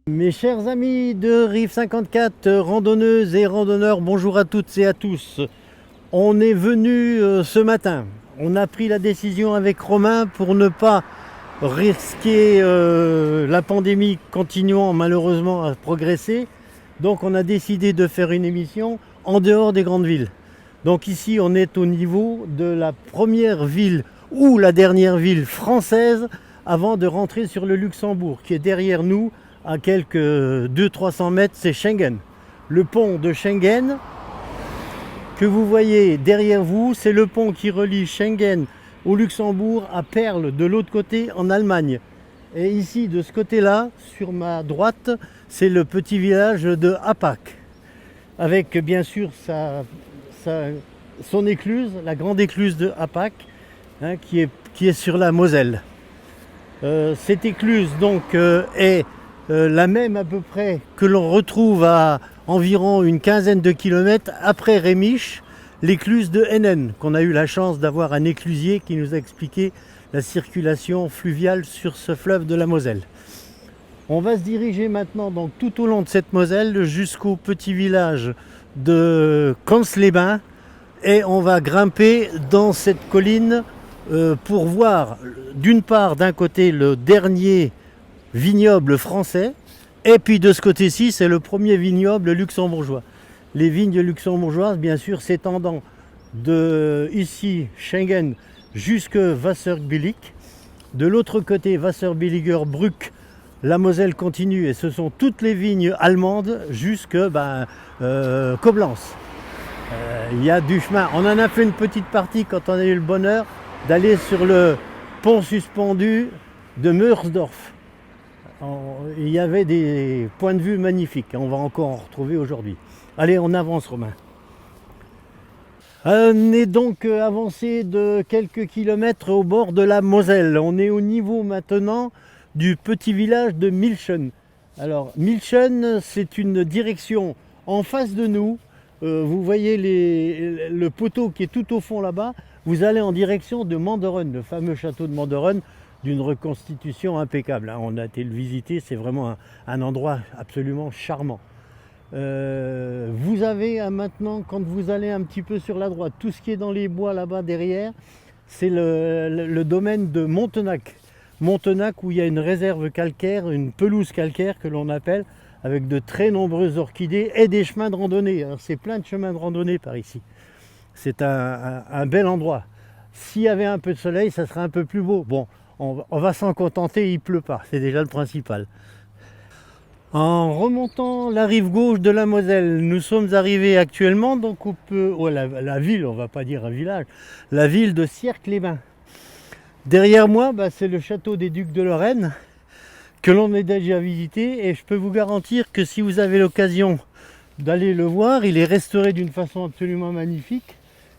Mes chers amis de Rive 54, randonneuses et randonneurs, bonjour à toutes et à tous. On est venu ce matin. On a pris la décision avec Romain pour ne pas risquer la pandémie continuant malheureusement à progresser. Donc on a décidé de faire une émission en dehors des grandes villes. Donc ici on est au niveau de la première ville ou la dernière ville française avant de rentrer sur le Luxembourg qui est derrière nous. À quelques 200-300 mètres, c'est Schengen. Le pont de Schengen que vous voyez derrière vous, c'est le pont qui relie Schengen au Luxembourg à Perle, de l'autre côté en Allemagne. Et ici, de ce côté-là, sur ma droite, c'est le petit village de Hapach, avec bien sûr son écluse, la grande écluse de Hapach, hein, qui est sur la Moselle. Cette écluse donc est la même à peu près que l'on retrouve à environ une quinzaine de kilomètres après Rémiche, l'écluse de Hennen, qu'on a eu la chance d'avoir un éclusier qui nous a expliqué la circulation fluviale sur ce fleuve de la Moselle. On va se diriger maintenant donc tout au long de cette Moselle jusqu'au petit village de Cons-les-Bains et on va grimper dans cette colline pour voir d'une part d'un côté le dernier vignoble français, et puis de ce côté-ci, c'est le premier vignoble luxembourgeois. Les vignes luxembourgeoises, bien sûr, s'étendant de ici, Schengen, jusque Wasserbillig. De l'autre côté, Wasserbilliger Brück, la Moselle continue, et ce sont toutes les vignes allemandes jusque Coblence. Il y a du chemin. On en a fait une petite partie quand on a eu le bonheur d'aller sur le pont suspendu de Meursdorf. Il y avait des points de vue magnifiques, on va encore en retrouver aujourd'hui. Allez, on avance Romain. On est donc avancé de quelques kilomètres au bord de la Moselle. On est au niveau maintenant du petit village de Milchen. Alors Milchen, c'est une direction en face de nous. Vous voyez le poteau qui est tout au fond là-bas. Vous allez en direction de Manderon, le fameux château de Manderon, d'une reconstitution impeccable. On a été le visiter, c'est vraiment un endroit absolument charmant. Vous avez maintenant, quand vous allez un petit peu sur la droite, tout ce qui est dans les bois là-bas derrière, c'est le domaine de Montenac. Montenac où il y a une réserve calcaire, une pelouse calcaire que l'on appelle, avec de très nombreuses orchidées et des chemins de randonnée. Alors c'est plein de chemins de randonnée par ici. C'est un bel endroit. S'il y avait un peu de soleil, ça serait un peu plus beau. Bon, on va s'en contenter, il ne pleut pas, c'est déjà le principal. En remontant la rive gauche de la Moselle, nous sommes arrivés actuellement donc la ville, on ne va pas dire un village, la ville de Sierck-les-Bains. Derrière moi, c'est le château des Ducs de Lorraine que l'on a déjà visité et je peux vous garantir que si vous avez l'occasion d'aller le voir, il est restauré d'une façon absolument magnifique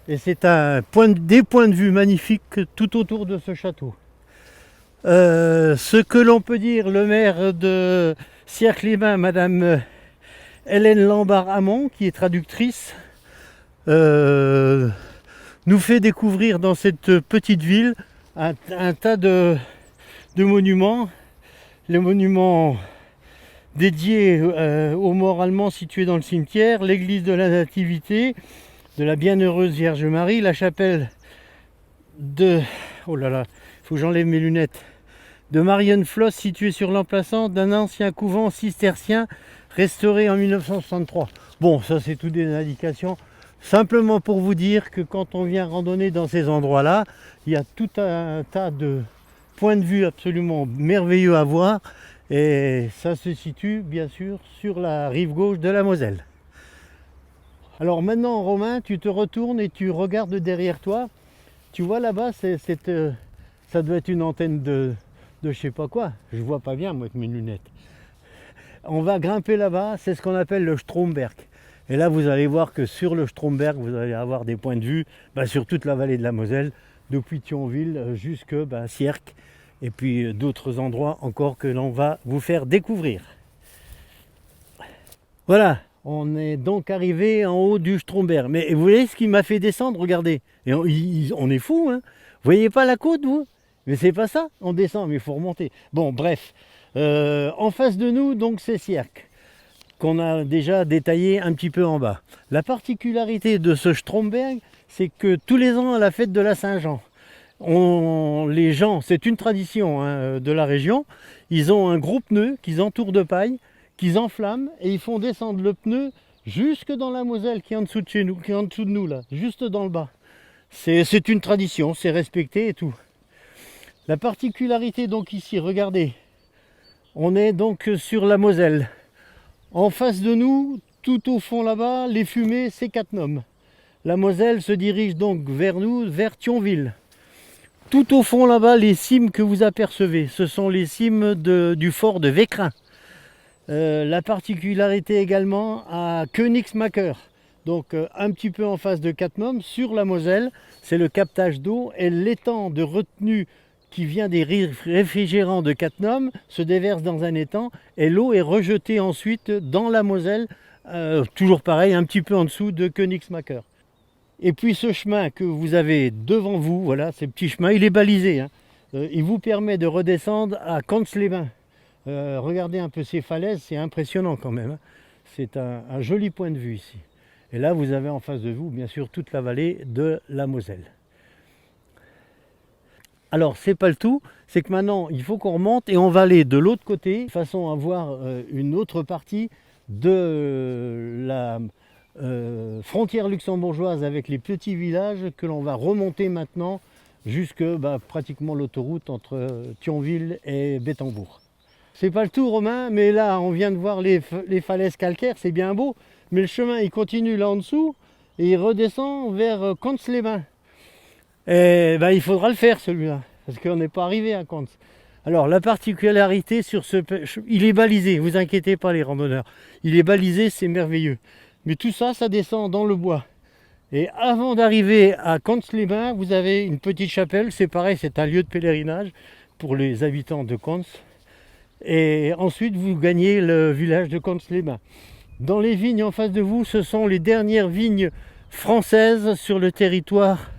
et c'est des points de vue magnifiques tout autour de ce château. Ce que l'on peut dire, le maire de Sierck-les-Bains, Madame Hélène Lambard-Hamon, qui est traductrice, nous fait découvrir dans cette petite ville un tas de monuments. Les monuments dédiés aux morts allemands situés dans le cimetière, l'église de la Nativité, de la Bienheureuse Vierge Marie, la chapelle de... Oh là là, il faut que j'enlève mes lunettes. De Marienfloss, située sur l'emplacement d'un ancien couvent cistercien restauré en 1963. Bon, ça c'est tout des indications. Simplement pour vous dire que quand on vient randonner dans ces endroits-là, il y a tout un tas de points de vue absolument merveilleux à voir. Et ça se situe bien sûr sur la rive gauche de la Moselle. Alors maintenant Romain, tu te retournes et tu regardes derrière toi. Tu vois là-bas, ça doit être une antenne de je sais pas quoi. Je vois pas bien moi avec mes lunettes. On va grimper là-bas, c'est ce qu'on appelle le Stromberg. Et là vous allez voir que sur le Stromberg, vous allez avoir des points de vue sur toute la vallée de la Moselle, depuis Thionville jusque Sierck, et puis d'autres endroits encore que l'on va vous faire découvrir. Voilà, on est donc arrivé en haut du Stromberg. Mais vous voyez ce qui m'a fait descendre, regardez. Et on est fou, hein. Vous voyez pas la côte, vous? Mais c'est pas ça, on descend, mais il faut remonter. Bon, bref, En face de nous, donc, c'est Sierck, qu'on a déjà détaillé un petit peu en bas. La particularité de ce Stromberg, c'est que tous les ans, à la fête de la Saint-Jean, les gens, c'est une tradition de la région, ils ont un gros pneu qu'ils entourent de paille, qu'ils enflamment et ils font descendre le pneu jusque dans la Moselle qui est en dessous de chez nous, qui est en dessous de nous là, juste dans le bas. C'est une tradition, c'est respecté et tout. La particularité donc ici, regardez, on est donc sur la Moselle. En face de nous, tout au fond là-bas, les fumées, c'est Cattenom. La Moselle se dirige donc vers nous, vers Thionville. Tout au fond là-bas, les cimes que vous apercevez, ce sont les cimes du fort de Vécrin. La particularité également à Königsmacker, donc un petit peu en face de Cattenom, sur la Moselle, c'est le captage d'eau et l'étang de retenue qui vient des réfrigérants de Cattenom se déverse dans un étang et l'eau est rejetée ensuite dans la Moselle, toujours pareil, un petit peu en dessous de Königsmacker. Et puis ce chemin que vous avez devant vous, voilà, ce petit chemin, il est balisé. Il vous permet de redescendre à Cons-les-Bains. Regardez un peu ces falaises, c'est impressionnant quand même. C'est un joli point de vue ici. Et là, vous avez en face de vous, bien sûr, toute la vallée de la Moselle. Alors, c'est pas le tout, c'est que maintenant, il faut qu'on remonte et on va aller de l'autre côté, de façon à voir une autre partie de la frontière luxembourgeoise avec les petits villages que l'on va remonter maintenant jusque pratiquement l'autoroute entre Thionville et Bettembourg. C'est pas le tout, Romain, mais là on vient de voir les falaises calcaires, c'est bien beau, mais le chemin il continue là en dessous et il redescend vers Cons-les-Bains. Et il faudra le faire celui-là, parce qu'on n'est pas arrivé à Cons. Alors la particularité sur il est balisé, vous inquiétez pas les randonneurs, il est balisé, c'est merveilleux. Mais tout ça, ça descend dans le bois. Et avant d'arriver à Cons-les-Bains, vous avez une petite chapelle. C'est pareil, c'est un lieu de pèlerinage pour les habitants de Cons. Et ensuite, vous gagnez le village de Cons-les-Bains. Dans les vignes en face de vous, ce sont les dernières vignes françaises sur le territoire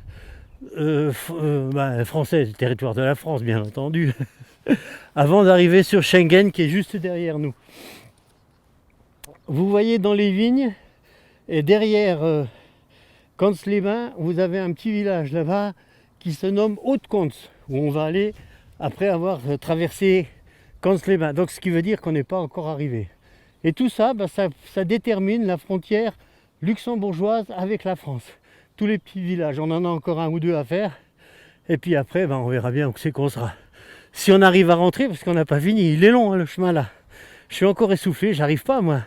français, le territoire de la France, bien entendu. Avant d'arriver sur Schengen, qui est juste derrière nous. Vous voyez dans les vignes, et derrière Cons-les-Bains, vous avez un petit village là-bas qui se nomme Haute-Cons, où on va aller après avoir traversé Cons-les-Bains. Donc ce qui veut dire qu'on n'est pas encore arrivé. Et tout ça, ça détermine la frontière luxembourgeoise avec la France. Tous les petits villages, on en a encore un ou deux à faire. Et puis après, on verra bien où c'est qu'on sera. Si on arrive à rentrer, parce qu'on n'a pas fini, il est long le chemin là. Je suis encore essoufflé, j'arrive pas moi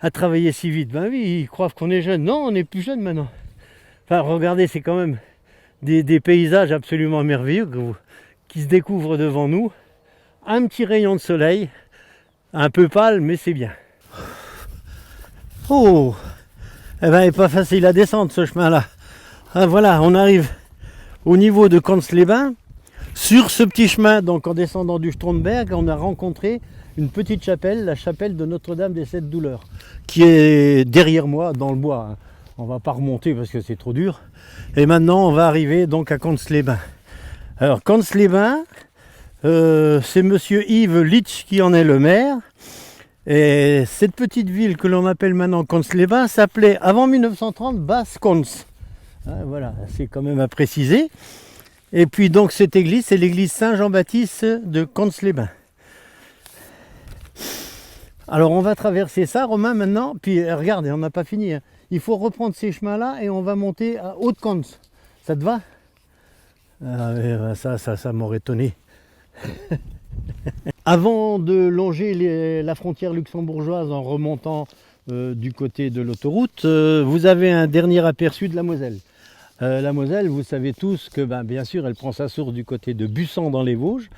à travailler si vite. Ben oui, ils croient qu'on est jeune. Non, on est plus jeune maintenant. Enfin, regardez, c'est quand même des paysages absolument merveilleux qui se découvrent devant nous. Un petit rayon de soleil, un peu pâle, mais c'est bien. Oh, il n'est pas facile à descendre ce chemin-là. Ah, voilà, on arrive au niveau de Cons-les-Bains. Sur ce petit chemin, donc en descendant du Stromberg, on a rencontré une petite chapelle, la chapelle de Notre-Dame des Sept Douleurs, qui est derrière moi dans le bois. On va pas remonter parce que c'est trop dur. Et maintenant, on va arriver donc à Cons-les-Bains. Alors, Cons-les-Bains, c'est monsieur Yves Litsch qui en est le maire. Et cette petite ville que l'on appelle maintenant Cons-les-Bains s'appelait avant 1930 Basse-Cons. Voilà, c'est quand même à préciser. Et puis donc cette église, c'est l'église Saint-Jean-Baptiste de Cons-les-Bains. Alors on va traverser ça, Romain, maintenant. Puis regardez, on n'a pas fini. Il faut reprendre ces chemins-là et on va monter à Haute-Cons. Ça te va? Ça m'aurait étonné. Avant de longer la frontière luxembourgeoise en remontant du côté de l'autoroute, vous avez un dernier aperçu de la Moselle. La Moselle, vous savez tous que bien sûr elle prend sa source du côté de Busan dans les Vosges.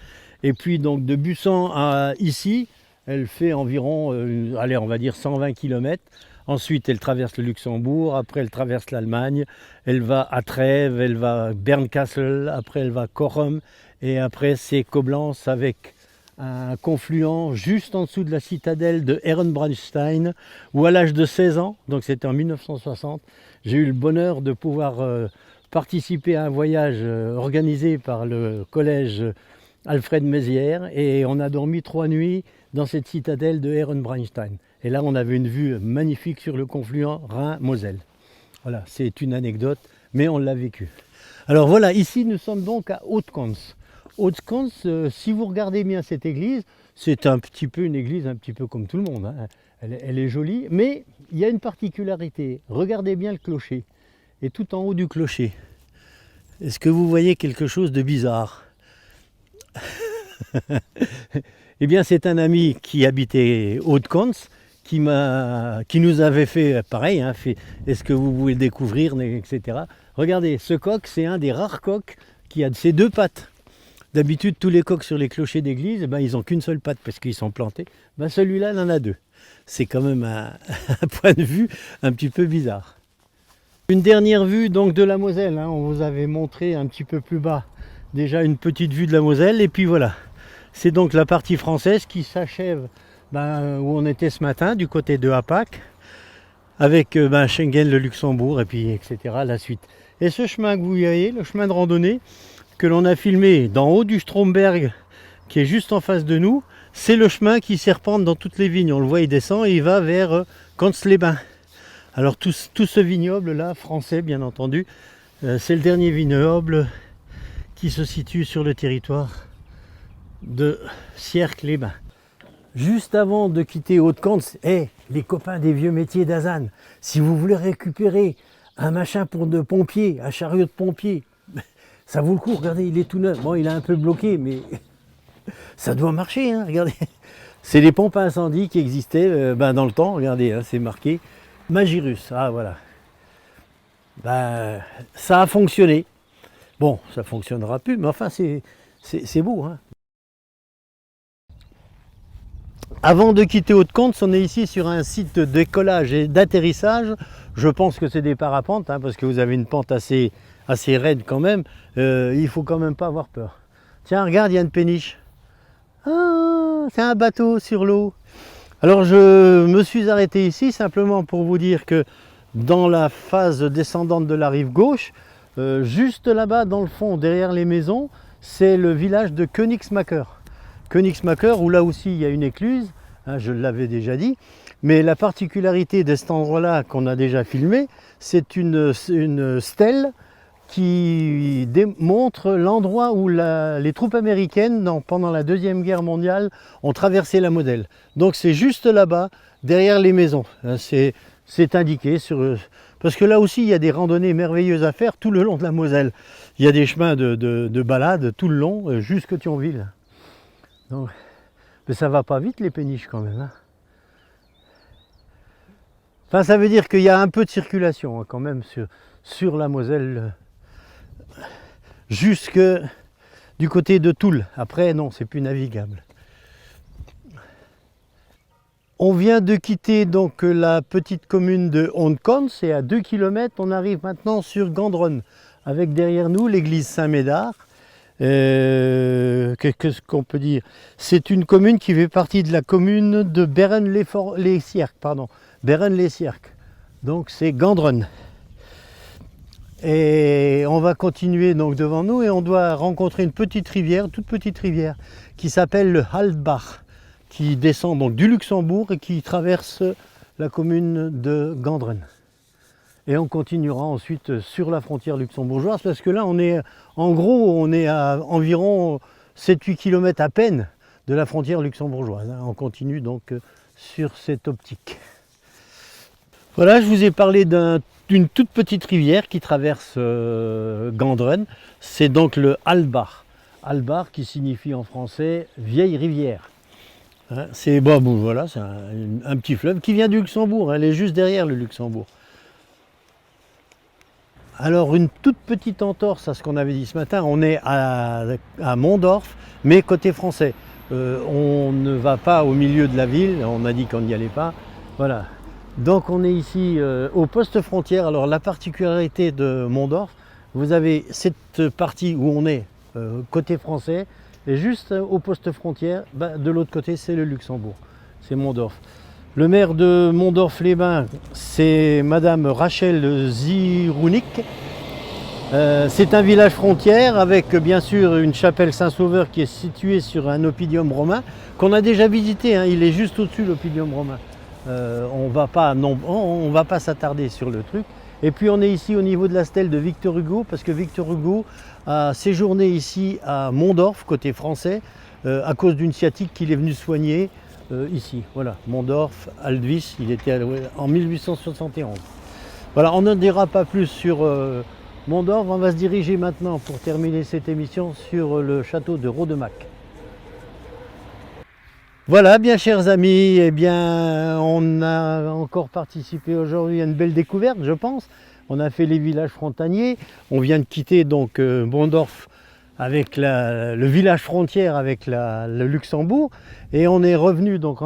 Et puis donc de Busan à ici, elle fait environ, allez, on va dire 120 km. Ensuite, elle traverse le Luxembourg, après elle traverse l'Allemagne, elle va à Trèves, elle va à Bernkastel, après elle va à Corum, et après c'est Coblence avec un confluent juste en dessous de la citadelle de Ehrenbreitstein, où à l'âge de 16 ans, donc c'était en 1960, j'ai eu le bonheur de pouvoir participer à un voyage organisé par le collège Alfred Mézières, et on a dormi 3 nuits dans cette citadelle de Ehrenbreitstein. Et là, on avait une vue magnifique sur le confluent Rhin-Moselle. Voilà, c'est une anecdote, mais on l'a vécu. Alors voilà, ici nous sommes donc à Haute-Cons. Haute-Cons, si vous regardez bien cette église, c'est un petit peu une église un petit peu comme tout le monde, hein. Elle est jolie, mais il y a une particularité. Regardez bien le clocher. Et tout en haut du clocher, est-ce que vous voyez quelque chose de bizarre? Eh bien, c'est un ami qui habitait Haute-Cons qui nous avait fait pareil, hein, est-ce que vous pouvez le découvrir, etc. Regardez, ce coq, c'est un des rares coqs qui a ses 2 pattes. D'habitude, tous les coqs sur les clochers d'église, eh ben, ils n'ont qu'une seule patte parce qu'ils sont plantés. Ben, celui-là, il en a 2. C'est quand même un point de vue un petit peu bizarre. Une dernière vue donc de la Moselle, hein. On vous avait montré un petit peu plus bas déjà une petite vue de la Moselle, et puis voilà. C'est donc la partie française qui s'achève où on était ce matin, du côté de Hapach, avec Schengen, le Luxembourg, et puis etc. la suite. Et ce chemin que vous voyez, le chemin de randonnée, que l'on a filmé d'en haut du Stromberg, qui est juste en face de nous, c'est le chemin qui serpente dans toutes les vignes. On le voit, il descend et il va vers Cons-les-Bains. Alors tout ce vignoble là, français bien entendu, c'est le dernier vignoble qui se situe sur le territoire de Sierck-les-Bains. Juste avant de quitter Haute-Cons, les copains des vieux métiers d'Azanne, si vous voulez récupérer un machin pour de pompiers, un chariot de pompiers, ça vaut le coup, regardez, il est tout neuf. Bon, il est un peu bloqué, mais ça doit marcher, hein, regardez. C'est les pompes à incendie qui existaient dans le temps, regardez, hein, c'est marqué Magirus, ah voilà. Ça a fonctionné. Bon, ça ne fonctionnera plus, mais enfin, c'est beau, hein. Avant de quitter Haute-Cons, on est ici sur un site de décollage et d'atterrissage. Je pense que c'est des parapentes, hein, parce que vous avez une pente assez raide quand même. Il ne faut quand même pas avoir peur. Tiens, regarde, il y a une péniche. Ah, c'est un bateau sur l'eau. Alors je me suis arrêté ici simplement pour vous dire que dans la phase descendante de la rive gauche, juste là-bas dans le fond, derrière les maisons, c'est le village de Königsmacker. Königsmacker, où là aussi il y a une écluse, hein, je l'avais déjà dit, mais la particularité de cet endroit-là qu'on a déjà filmé, c'est une stèle qui démontre l'endroit où les troupes américaines, pendant la Deuxième Guerre mondiale, ont traversé la Moselle. Donc c'est juste là-bas, derrière les maisons. C'est indiqué, parce que là aussi il y a des randonnées merveilleuses à faire tout le long de la Moselle. Il y a des chemins de balade tout le long, jusque Thionville. Donc, mais ça va pas vite les péniches quand même, hein. Enfin, ça veut dire qu'il y a un peu de circulation, hein, quand même sur la Moselle, jusque du côté de Toul. Après, non, c'est plus navigable. On vient de quitter donc la petite commune de Haute-Cons, et à 2 km, on arrive maintenant sur Gandronne, avec derrière nous l'église Saint-Médard. Qu'est-ce qu'on peut dire? C'est une commune qui fait partie de la commune de Behren-les-Sierck, Behren-les-Sierck. Donc c'est Gandronne. Et on va continuer donc devant nous, et on doit rencontrer une petite rivière, toute petite rivière, qui s'appelle le Haltbach, qui descend donc du Luxembourg et qui traverse la commune de Gandronne. Et on continuera ensuite sur la frontière luxembourgeoise, parce que là on est à environ 7-8 km à peine de la frontière luxembourgeoise. On continue donc sur cette optique. Voilà, je vous ai parlé d'une toute petite rivière qui traverse Gandronne. C'est donc le Haltbach. Haltbach qui signifie en français vieille rivière. Hein, c'est voilà, c'est un petit fleuve qui vient du Luxembourg. Elle est juste derrière le Luxembourg. Alors une toute petite entorse à ce qu'on avait dit ce matin, on est à Mondorf, mais côté français. On ne va pas au milieu de la ville, on a dit qu'on n'y allait pas. Voilà. Donc on est ici au poste frontière. Alors la particularité de Mondorf, vous avez cette partie où on est côté français, et juste au poste frontière, de l'autre côté c'est le Luxembourg, c'est Mondorf. Le maire de Mondorf-les-Bains, c'est Madame Rachel Zirounik. C'est un village frontière avec bien sûr une chapelle Saint-Sauveur qui est située sur un oppidum romain qu'on a déjà visité, hein, il est juste au-dessus de l'oppidum romain. On va pas s'attarder sur le truc. Et puis on est ici au niveau de la stèle de Victor Hugo, parce que Victor Hugo a séjourné ici à Mondorf, côté français, à cause d'une sciatique qu'il est venu soigner ici. Voilà, Mondorf, Aldvis, il était en 1871. Voilà, on n'en dira pas plus sur Mondorf. On va se diriger maintenant, pour terminer cette émission, sur le château de Rodemack. Voilà, bien chers amis, eh bien, on a encore participé aujourd'hui à une belle découverte, je pense. On a fait les villages frontaliers. On vient de quitter donc Mondorf avec le village frontière avec le Luxembourg, et on est revenu donc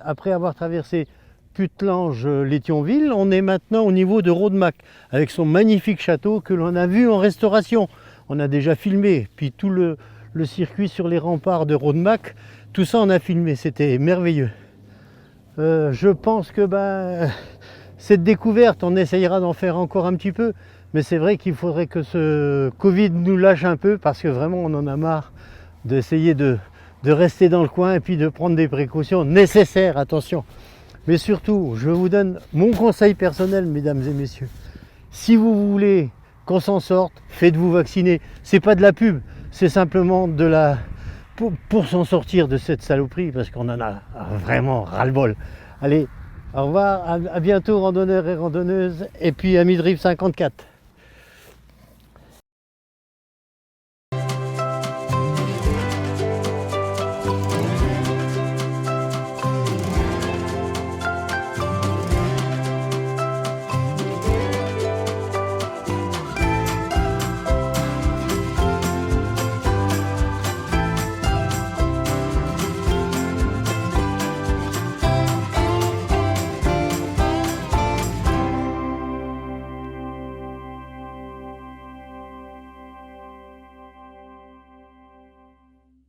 après avoir traversé Putelange-Léthionville, on est maintenant au niveau de Rodemack avec son magnifique château que l'on a vu en restauration. On a déjà filmé, puis tout le circuit sur les remparts de Rodemack, tout ça on a filmé, c'était merveilleux. Je pense que cette découverte, on essayera d'en faire encore un petit peu, mais c'est vrai qu'il faudrait que ce Covid nous lâche un peu, parce que vraiment on en a marre d'essayer de rester dans le coin et puis de prendre des précautions nécessaires, attention. Mais surtout, je vous donne mon conseil personnel, mesdames et messieurs. Si vous voulez qu'on s'en sorte, faites-vous vacciner. C'est pas de la pub, c'est simplement pour s'en sortir de cette saloperie, parce qu'on en a vraiment ras-le-bol. Allez, au revoir, à bientôt randonneurs et randonneuses, et puis amis de Rive 54.